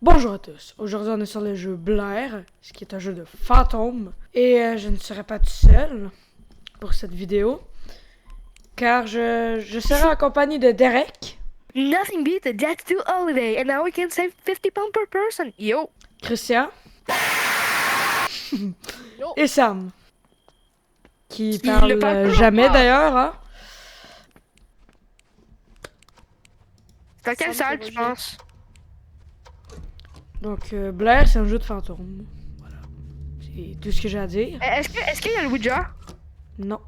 Bonjour à tous, aujourd'hui on est sur le jeu Blair, ce qui est un jeu de fantômes. Et je ne serai pas tout seul pour cette vidéo, car je serai en compagnie de Derek, Nothing beats a Jet 2 holiday, and now we can save 50 pounds per person. Yo! Christian Yo! et Sam, qui Qui le parle parle jamais pas. d'ailleurs, hein. C'est dans quelle Sam salle, qui tu revient. penses? Donc Blair c'est un jeu de fantômes, voilà, c'est tout ce que j'ai à dire. Est-ce qu'il y a le Ouija? Non,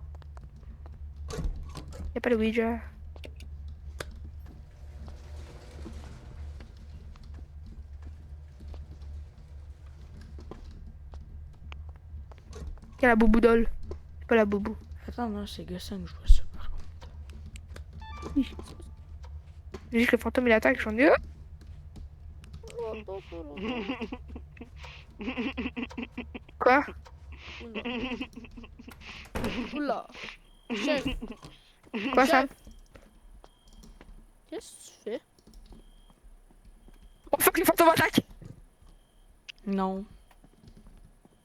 Il n'y a pas le Ouija. Il y a la boubou doll. C'est pas la boubou. attends, non, c'est gossant que je vois ça par contre. J'ai juste que le fantôme il attaque, j'en ai. Quoi? Oula. Chef, Quoi ça? chef, qu'est-ce que tu fais? Oh fuck, le fantôme attaque! Non.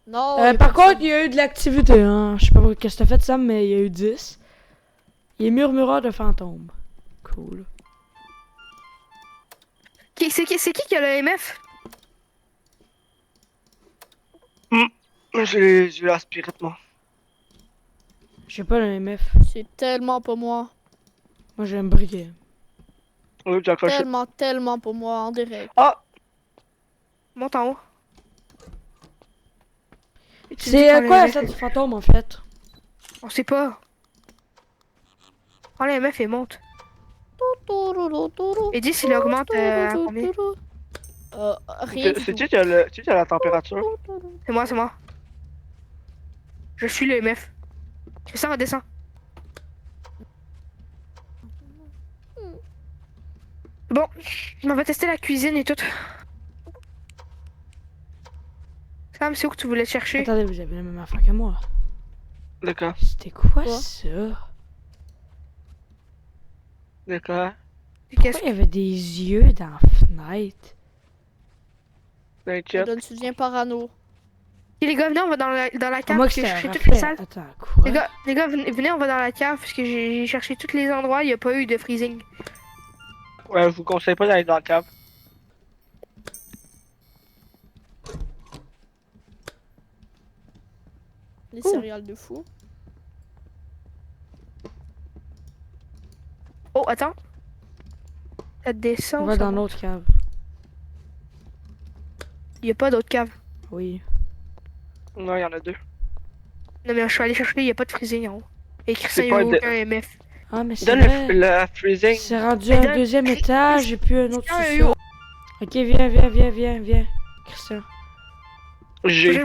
Non. Par contre, il y a eu de l'activité, hein. Je sais pas qu'est-ce que t'as fait, Sam, mais il y a eu 10. Il est murmureur de fantômes. Cool. C'est qui a le MF? J'ai aspiré de moi. Je sais pas le MF. C'est tellement pas moi. Moi, j'aime briquet. Oui, j'ai accroché. Tellement pas moi en direct. Ah! Monte en haut. Et tu me dis C'est quand le quoi la MF salle du fantôme, en fait? On sait pas. Oh, le MF il monte. Et dis s'il augmente à combien? Rien du C'est tout. qui qui a la température? C'est moi, c'est moi. Je suis le MF. Ça redescend. Bon, on va tester la cuisine et tout. Sam, c'est où que tu voulais chercher? Attendez, vous avez la même affaire que moi. D'accord. C'était quoi Quoi? ça? D'accord. Pourquoi il y avait des yeux dans la fenêtre? Ça T'inquiète. donne soutien parano. Et les gars, venez, on va dans la cave Moi, parce que que j'ai c'était cherché un toutes les reflet. salles. Attends, quoi? Les gars, venez, on va dans la cave parce que j'ai cherché tous les endroits, il n'y a pas eu de freezing. Ouais, je vous conseille pas d'aller dans la cave. Les céréales de fou. Oh, attends. Ça descend. On va ça dans monte. l'autre cave. Il n'y a pas d'autre cave. Oui. Non, il y en a deux. Non, mais je suis allé chercher, il n'y a pas de freezing en haut. Et écrit ça, C'est il n'y a pas de- aucun MF. Ah, mais c'est Donne vrai. le freezing. C'est rendu Mais un donne- deuxième étage et puis un autre Christian, sous-sol. Ok, viens. Christian. J'ai.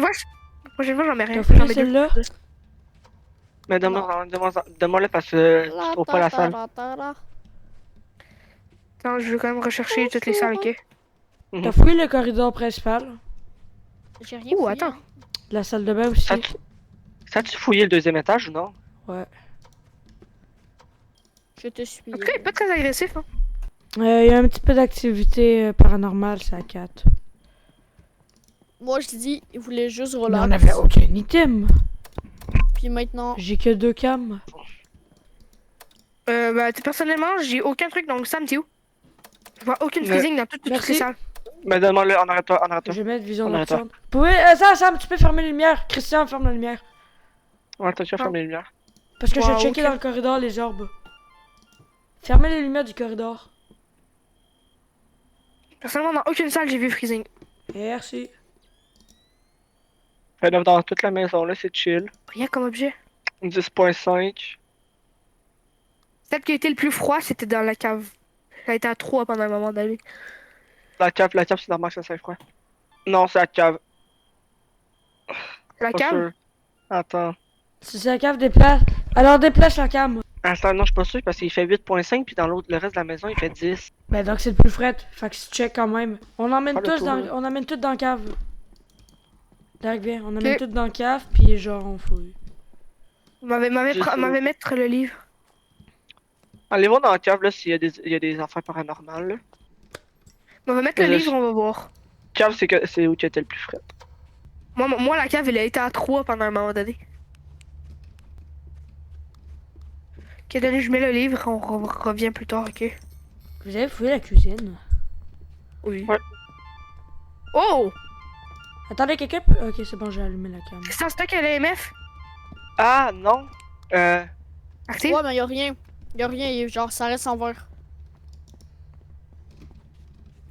Prochaine fois, j'en mets rien. T'as fouillé J'en mets deux. celle-là? Mais donne-moi-le parce que je trouve pas la salle. Attends, je veux quand même rechercher toutes les salles, ok? T'as fouillé le corridor principal? J'ai rien Ouh, fouillé, attends. hein. La salle de bain aussi? Ça tu fouillé le deuxième étage ou non? Ouais. Je te suis. En tout cas, il est pas très agressif, hein. Il y a un petit peu d'activité paranormale, c'est à 4. Moi, je dis, il voulait juste Mais relax. on avait aucun item. Puis maintenant, J'ai que 2 cams. Bah, personnellement, j'ai aucun truc, donc Sam, t'es où? Je vois aucune Ouais. freezing dans toutes les Merci. salles. Mais donne-moi-le, en arrête-toi. Je vais mettre vision On arrête nocturne. Vous pouvez... Sam, tu peux fermer les lumières. Christian, ferme la lumière. Ouais, t'as déjà fermé les lumières. Parce que Wow, j'ai checké ok. dans le corridor les orbes. Fermez les lumières du corridor. Personnellement, dans aucune salle, j'ai vu freezing. Merci. Fait là, dans toute la maison, là, c'est chill. Rien comme objet. 10.5. Celle qui a été le plus froid, c'était dans la cave. Ça a été à 3 pendant un moment donné. La cave, c'est normal que ça soit froid. Non, c'est la cave. La Pas cave? sûr. Attends. Si c'est la cave, déplace. Alors déplace la cam. Attends, non, je suis pas sûr parce qu'il fait 8.5 puis dans l'autre, le reste de la maison, il fait 10. Ben donc c'est le plus fret. Fait que tu check quand même. On emmène Pas le tous tout, dans... là. On emmène tout dans la cave. Derek, viens. On emmène Ok. tout dans la cave, puis genre on fouille. M'avait mettre le livre. Allez voir dans la cave là s'il y a des affaires paranormales. Là. On va mettre le Je- livre, on va voir. cave, c'est où qui était le plus frais. Moi, la cave, elle a été à 3 pendant un moment donné. Ok, donné, je mets le livre, on revient plus tard, ok? Vous avez fouillé la cuisine? Oui. Ouais. Oh! Attendez, quelqu'un peut... Ok, c'est bon, j'ai allumé la cam. C'est en stock à l'AMF? Ah, non. Actif? Ouais, mais y'a rien. Y'a rien, genre, ça reste en verre.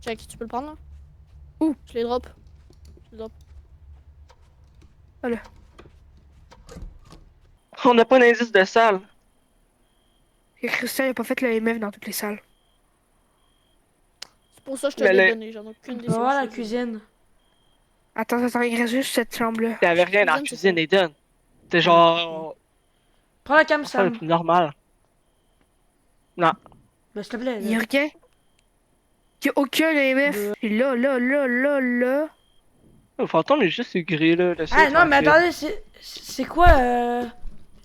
Check, tu peux le prendre là? Où? Je les drop. Je les drop. Voilà. On n'a pas d'indice de salle. Et Christian, il a pas fait l'AMF dans toutes les salles. C'est pour ça que je te Mais l'ai le- donné, j'en ai aucune On idée. va voir la cuisine. Attends, il reste juste cette chambre-là. T'avais rien dans la Cuisine, c'est cuisine, Eden. C'est genre. Prends la cam, Ça le Sam. plus normal. Ben, s'il te plaît. Il y a là. rien. Il y a aucun AMF. Ouais. Et là. Le fantôme est juste gris, là. Ah non, mais attendez, c'est quoi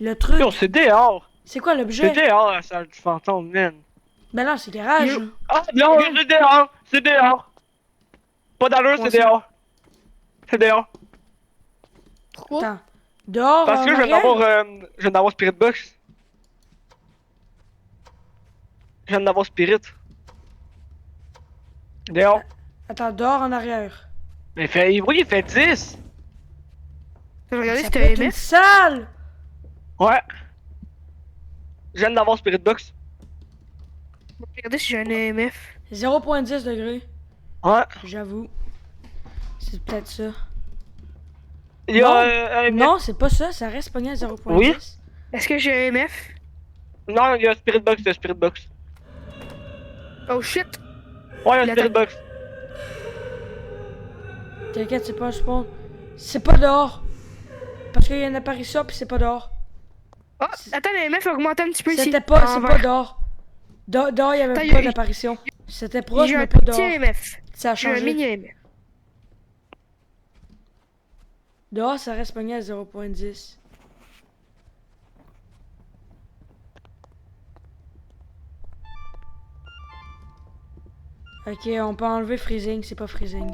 le truc? Yo, c'est dehors. C'est quoi C'est l'objet? dehors, la salle du fantôme, man. Ben non, c'est garage. Yo. Ah, non, c'est dehors. C'est dehors. Pas d'allure, Comment c'est ça? dehors. C'est dehors. Pourquoi? Attends. Dehors, Parce que en je viens arrière? d'avoir Spirit Box. Je viens d'avoir Spirit. Dehors. Attends, dehors en arrière. Mais oui, il fait 10. J'ai regardé Ça si peut t'as être une AMF. salle! Ouais. Je viens d'avoir Spirit Box. J'ai regardé si j'ai un AMF. 0.10 degrés, Ouais. j'avoue. C'est peut-être ça. Il y Non. a Non, c'est pas ça, ça reste pogné à 0.10. Oui. Est-ce que j'ai un AMF? Non, il y a Spirit Box, il y a Spirit Box. Oh shit! Ouais, il y a Il Spirit attend. Box. T'inquiète, c'est pas un spawn. C'est pas dehors. Parce qu'il y a une apparition pis c'est pas dehors. Oh, attends, l'AMF a augmenté un petit peu ici. C'était pas, c'est En pas vert. dehors. Dehors, il y avait Attends, pas il- d'apparition. C'était proche, J'ai mais un pas petit dehors. AMF. Ça a J'ai un changé. mini AMF. Dehors, ça reste pogné à 0.10. Ok, on peut enlever freezing, c'est pas freezing.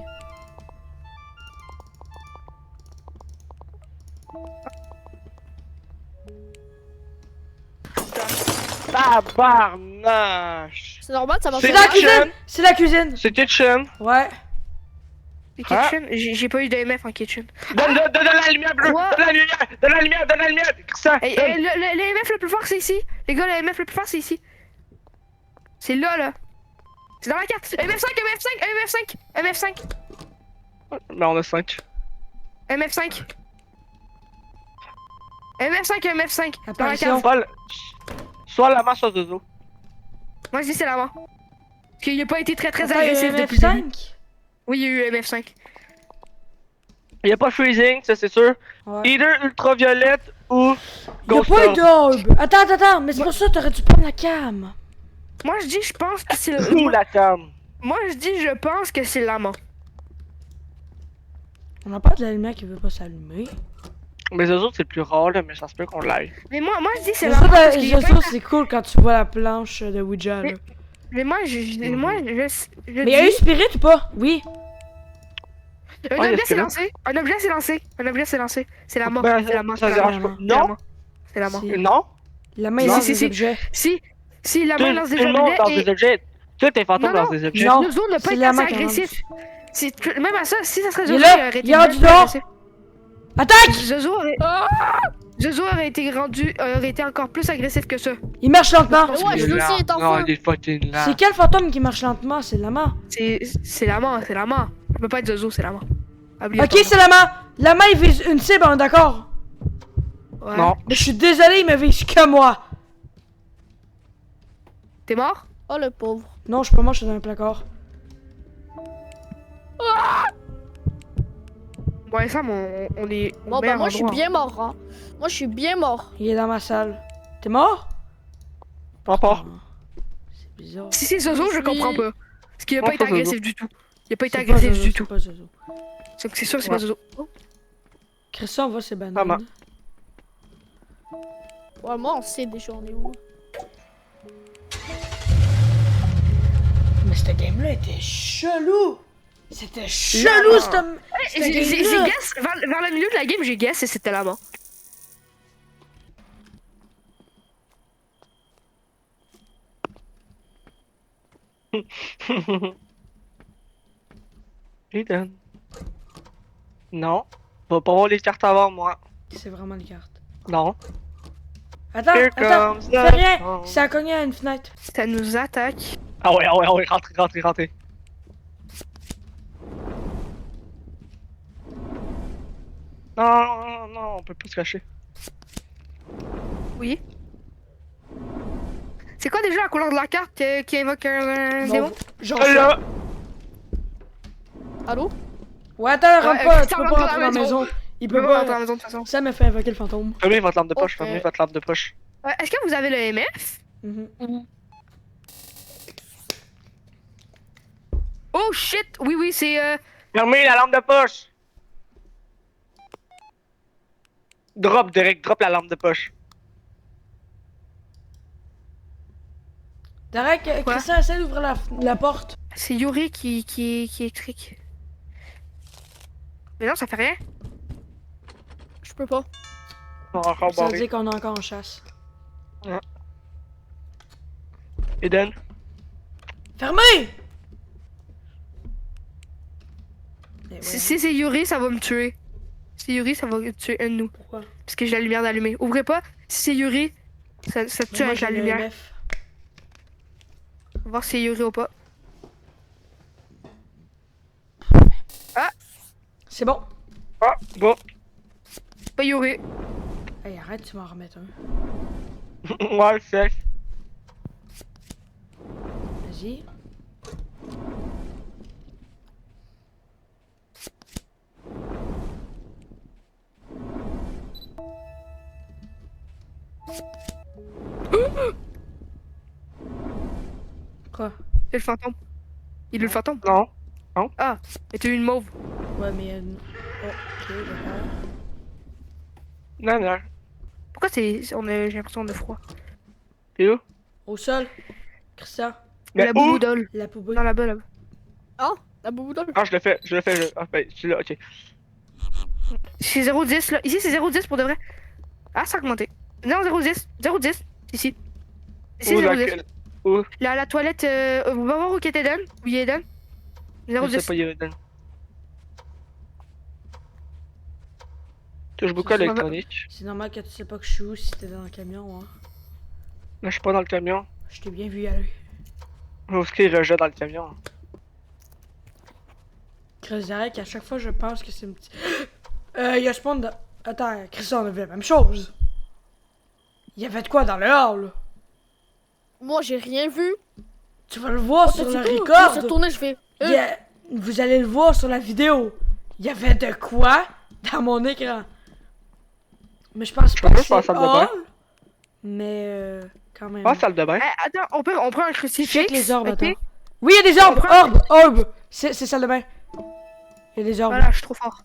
Tabarnache. C'est normal, ça va C'est C'est faire la mal. kitchen. cuisine! C'est la cuisine! C'est kitchen. Ouais. Les Ah. kitchen? J'ai pas eu d'AMF en kitchen. Donne la lumière bleue. Quoi? Donne la lumière. Donne la lumière. Donne la lumière. Ça. Hey, l'AMF le plus fort, c'est ici. Les gars, l'AMF le plus fort, c'est ici. C'est là. C'est dans la carte. MF5, MF5, MF5, MF5, Mais on a 5. MF5. MF5, MF5. Dans la Apparition. carte. Soit la main, soit Zozo. Moi, je dis c'est la main. Parce qu'il a pas été très Attends, agressif il y a depuis le début. F5? Oui, il y a eu MF5. Il y a pas freezing, ça c'est sûr. Ouais. Either ultraviolette ou Y'a ghost pas eu orb. d'orbe! Attends, mais c'est pour ça que t'aurais dû prendre la cam! Moi, je dis, je pense que c'est Ou la cam. Moi, je dis, je pense que c'est la main. On n'a pas de la lumière qui veut pas s'allumer. Mais les autres c'est le plus rare là, mais ça se peut qu'on l'aille. Mais moi, je dis, c'est Les la main. Parce autres, qu'il y a pas c'est cool quand tu vois la planche de Ouija, là. Mais moi, je Mais il y a eu dis... Spirit ou pas? Oui. Un Ouais, objet est-ce s'est que là- lancé. Un objet s'est lancé. Un objet s'est lancé. C'est la main. Ben, C'est la main. ça c'est la dérange main. pas. C'est la Non. main. C'est la main. Si. Non? La main, il Non, lance si, des si. objets. Si la main lance des Tout le monde dans objets des objets. Tous tes fantômes Non, dans des objets. Non. Zozo n'a pas c'est été la assez main qui agressif. Même à ça, si ça serait Il Zozo, est là, il aurait été il est rendu bien plus dehors. agressif. Attaque! Zozo aurait été encore plus agressif que ça. Il marche lentement. Mais ouais, je le sais, il est en Non, feu. il est fucking là. C'est quel fantôme qui marche lentement? C'est la main. C'est la main. Ça peut pas être Zozo, c'est la main. Ok, c'est la main. La main, il vise une cible, on est d'accord? Ouais. Non. Mais je suis désolé, il me vise que moi. T'es mort? Oh le pauvre. Non, je suis pas mort, je suis dans un placard. Ouais, Sam, on est au Bon, bah meilleur moi je suis endroit. bien mort, hein. Moi je suis bien mort. Il est dans ma salle. T'es mort? Pas pas. C'est bizarre. Si c'est Zozo, je Oui. comprends pas. Parce qu'il a Non, pas été pas Zozo. agressif du tout. Il a pas été C'est pas agressif Zozo, du c'est tout. pas Zozo. C'est sûr que c'est Ouais. pas Zozo. Oh. Christian, on voit ses Ah, bah. bananes. Ouais, moi on sait déjà on est où. Mais cette game-là était chelou. C'était chelou, cette J'ai game-là. guess, vers le milieu de la game, j'ai guess et c'était la mort. Aiden. Non. Va pas voir les cartes avant moi. C'est vraiment les cartes. Non. Attends, Here attends, comes fais the rien. sun. Ça a cogné à une fenêtre. Ça nous attaque. Ah ouais, rentrez, rentrez, rentrez. Non, non, non, on peut plus se cacher. Oui. C'est quoi déjà la couleur de la carte qui invoque un démon? Genre Là! ça. Allô? Ouais, attends, rentre pas. Tu ça peux rentre pas dans rentrer la dans la maison. maison. Il Je peut peux pas rentrer à pas. la maison de toute façon. Ça m'a fait invoquer le fantôme. Fermez votre lampe de poche, Ok. fermez votre lampe de poche. Est-ce que vous avez le MF? Mhm. Oh shit! Oui, oui, c'est Fermez la lampe de poche! Drop, Derek, drop la lampe de poche. Derek, Quoi? Christian, essaie d'ouvrir la porte. c'est Yuri qui est trick. Mais non, ça fait rien. Je peux pas. On va encore Ça veut barrer. dire qu'on est encore en chasse. Eden? Fermez! Eh Si c'est Yuri, ça va me tuer. Si c'est Yuri, ça va tuer un de nous. Pourquoi? Parce que j'ai la lumière d'allumer. Ouvrez pas. Si c'est Yuri, ça te tue Mais moi, avec la j'ai le lumière. MF. On va voir si c'est Yuri ou pas. C'est bon. Ah, bon. C'est pas Yuri. Hey, arrête, tu m'en remettre un. Ouais, c'est. Vas-y. Quoi? C'est le fantôme. Il est le fantôme. Non. Mais t'as eu une mauve. Ouais, mais. Oh, ok, d'accord. Non, non. Pourquoi j'ai l'impression de froid. T'es où? Au sol. Christian, Mais La où? bouboudole. la poubelle. Dans la bonne. La bouboudole. Ah, je le fais, je le fais. Ah, ben, je suis là, ok. C'est 0,10 là. Ici c'est 0,10 pour de vrai. Ah, ça a augmenté. Non, 0,10. 0,10. Ici. Ici Où, 0,10. laquelle? Où? La toilette. On va voir où qu'est Eden. Où il y a Eden. Je sais 0,10. pas, Eden. Touche beaucoup à C'est l'électronique. C'est normal que tu sais pas que je suis où si t'es dans le camion, hein. Là, je suis pas dans le camion. Je t'ai bien vu y aller. Mosquée rejet dans le camion. Chris, Derek, à chaque fois je pense que c'est un petit. Il y a spawn de. Attends, Christian, on a vu la même chose. Il y avait de quoi dans le hall? Moi, j'ai rien vu. Tu vas le voir sur Petit le coup, je me suis record. retourné, je fais. Vous allez le voir sur la vidéo. Il y avait de quoi dans mon écran. Mais je pense pas peux que pas c'est faire salle de bain. hall. Mais quand même. Ah, salle de bain. Attends, on prend un crucifix. Check les orbes, ok? attends. Oui, il y a des orbes, orbes. C'est salle de bain. Il y a des orbes. Voilà, je suis trop fort.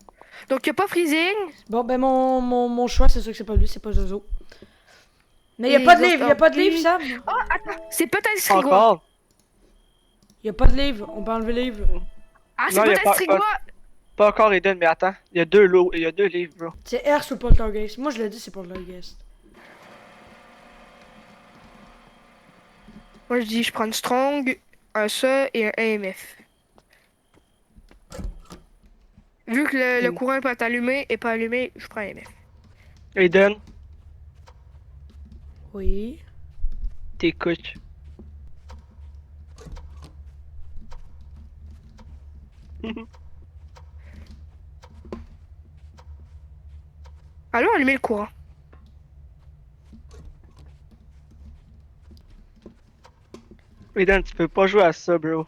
Donc, il a pas freezing. Bon, ben mon choix, c'est sûr que c'est pas lui, c'est pas Zozo. Mais il y a Et pas de les livre, il y a autres pas de livre, orbes. Sam. Oh, attends, c'est peut-être Strigois. Encore. Il y a pas de livre, on peut enlever le livre. Ah, c'est Non, y a peut-être pas- Strigois. Pas encore Eden, mais attends. Il y a deux lots, il y a deux livres, bro. C'est R sur Poltergeist. Moi, je l'ai dit, c'est Poltergeist. Moi, je dis, je prends une strong, un ça et un AMF. Vu que le courant peut être allumé et pas allumé, je prends un AMF. Eden, Oui. t'écoutes. Allons allumer le courant. Eden, tu peux pas jouer à ça, bro.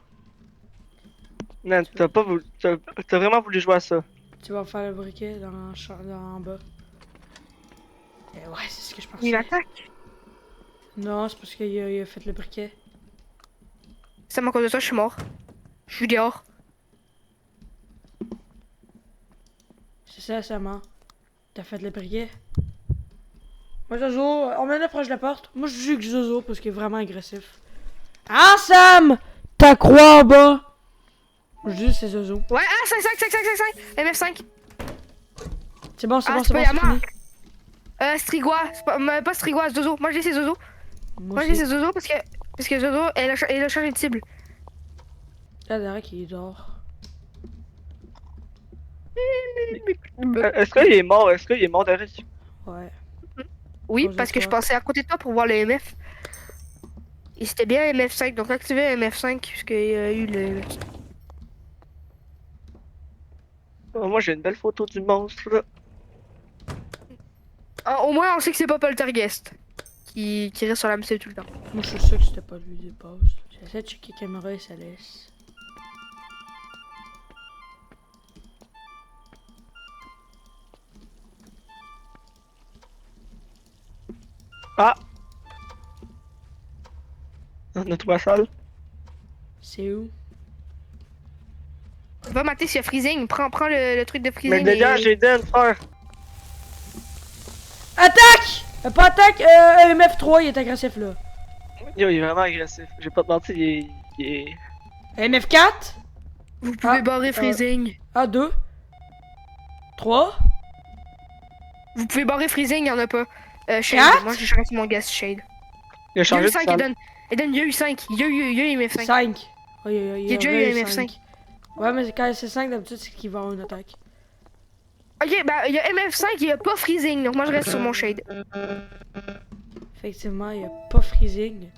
Non, t'as pas voulu. T'as vraiment voulu jouer à ça. Tu vas faire le briquet dans en bas. Eh ouais, c'est ce que je pensais. Il attaque. Non, c'est parce qu'il a fait le briquet. C'est à cause de ça, je suis mort. Je suis dehors. C'est ça, Sam. T'as fait le briquet. Moi, Zozo, on met proche de la porte. Moi, je joue que Zozo parce qu'il est vraiment agressif. Ah, Sam! Ta croix en bas! Je dis c'est Zozo. Ouais, ah, 5-5, MF5. C'est bon, c'est Ah, bon, c'est c'est pas bon, c'est Yamaha. fini. Strigoi, pas Strigoi, Zozo. Moi je dis c'est Zozo. Moi Moi je dis aussi. c'est Zozo parce que Zozo, elle a changé de cible. Là, Derek, il dort. Est-ce qu'il est mort? Est-ce qu'il est mort, Derek? Ouais. Oui, Pose-le parce que je toi. passais à côté de toi pour voir le MF. Et c'était bien MF5, donc activez MF5 puisqu'il y a eu le MF5. Oh, moi, j'ai une belle photo du monstre, là. Ah, au moins on sait que c'est pas Poltergeist qui reste sur la MCU tout le temps. Moi, je suis sûr que c'était pas lui des bases. J'essaie de checker caméra et ça laisse. Ah! On a trouvé la salle. C'est où? Va mater s'il y a freezing, prends le truc de Mais freezing. dégage, Aiden, frère! Attaque! Pas attaque, MF3, il est agressif là. Yo, il est vraiment agressif. J'ai pas te mentir, il est... MF4? Vous pouvez Ah, barrer freezing. Ah, 2. 3. Vous pouvez barrer freezing, y'en a pas. Shade, Quatre? moi j'ai changé mon gas Shade. Il a Il y a changé eu de 5, salle. Eden, il y a eu 5. Il y a eu MF5. 5. Il Il y a déjà eu MF5. Ouais, mais quand c'est 5, d'habitude, c'est qu'il va avoir une attaque. Ok, bah il y a MF5, il y a pas freezing, donc moi je reste sur mon Shade. Effectivement, il n'y a pas freezing.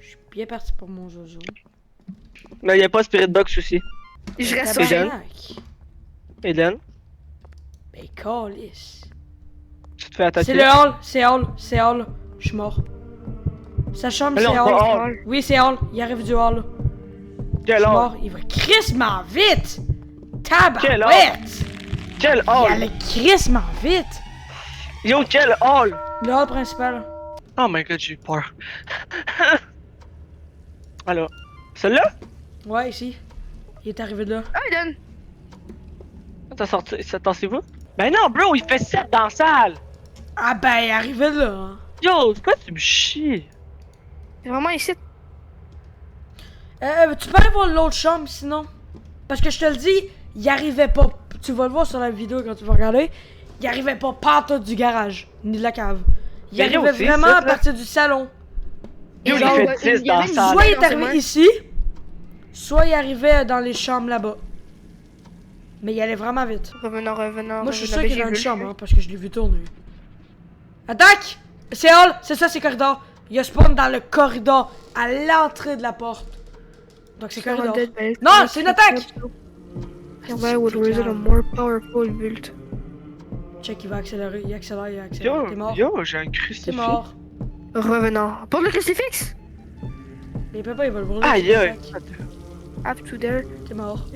Je suis bien parti pour mon Zozo. Mais il y a pas Spirit Box aussi. Je reste sur Shade. Tabarnak. Eden, Ben, calisse. tu te fais attaquer. C'est le hall, c'est hall, c'est hall. Je suis mort. Sa chambre, Mais c'est non, hall. pas hall. Oui, c'est hall. Il arrive du hall. Je Quel suis hall? mort. Il va crissement vite. Quel Tabarouette. Quel Il hall? allait crissement vite. Yo, quel hall? Le hall principal. Oh my god, j'ai eu peur. Alors, celle-là? Ouais, ici. Il est arrivé de là. Ah, Eden! T'as sorti, attendez-vous? Ben non, bro, il fait 7 dans la salle! Ah ben, il est arrivé de là. Hein. Yo, c'est quoi tu me chies? C'est vraiment ici. Tu peux aller voir l'autre chambre sinon. Parce que je te le dis, il arrivait pas. Tu vas le voir sur la vidéo quand tu vas regarder. Il arrivait pas partout du garage, ni de la cave. Il Mais yo, arrivait c'est vraiment ça, à là. partir du salon. Yo, Et il genre, fait 10 il y dans avait la une salle. Soit il est dans ses arrivé mains. ici, soit il arrivait dans les chambres là-bas. Mais il allait vraiment vite. Revenant. Moi je suis sûr revenant, qu'il est dans j'ai une vu chambre, le hein, parce que je l'ai vu tourner. Attaque! C'est hall! C'est ça, c'est corridor. Il a spawn dans le corridor, à l'entrée de la porte. Donc c'est corridor. Non, c'est une attaque! With a more powerful build. Check, il va accélérer, il accélère. T'es mort. Yo, j'ai un T'es crucifix. mort. Revenant. Pour le crucifix? Mais papa, il va le brûler. Aïe, aïe. Up to there. T'es mort.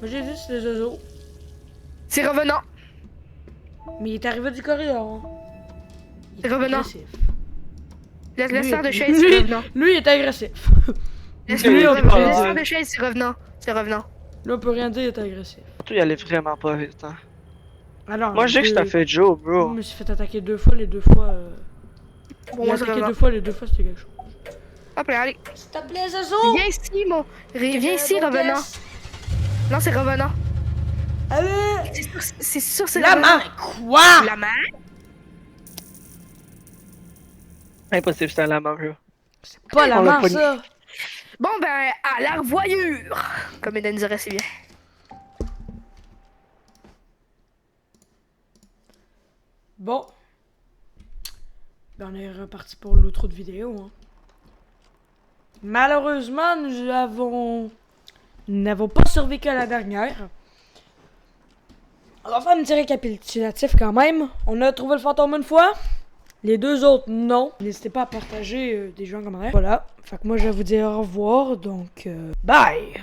Moi j'ai juste les oiseaux. C'est revenant. Mais il est arrivé du corridor. Hein. Il est Revenant. agressif. Le Lui, sort de lui, chaise, c'est revenant. Lui, il est agressif. Le Lui, on peut rien sort dire. de chaise, c'est revenant. C'est revenant. Là, on peut rien dire, il est agressif. Toi, il allait vraiment pas vite, hein. Alors, Moi, je sais que je t'ai fait Joe, Je bro. me suis fait attaquer 2 fois, les 2 fois. Pour Il moi, a c'est attaqué revenant. 2 fois, les 2 fois, c'était quelque chose. Hop là, allez. S'il te plaît, Zozo! Viens ici, mon. Viens ici, revenant. Non, c'est revenant. Allez! C'est sûr, c'est La revenant. main! Quoi? La main? Impossible, c'était la main, bro. C'est pas la On l'a main, pas ça! Bon, ben, à la revoyure! Comme Eden dirait si bien. Bon. Ben, on est reparti pour l'autre autre vidéo, hein. Malheureusement, nous n'avons pas survécu à la dernière. On va faire un petit récapitulatif quand même. On a trouvé le fantôme une fois. Les 2 autres, non. N'hésitez pas à partager des gens comme ça. Voilà. Fait que moi, je vais vous dire au revoir. Donc, bye!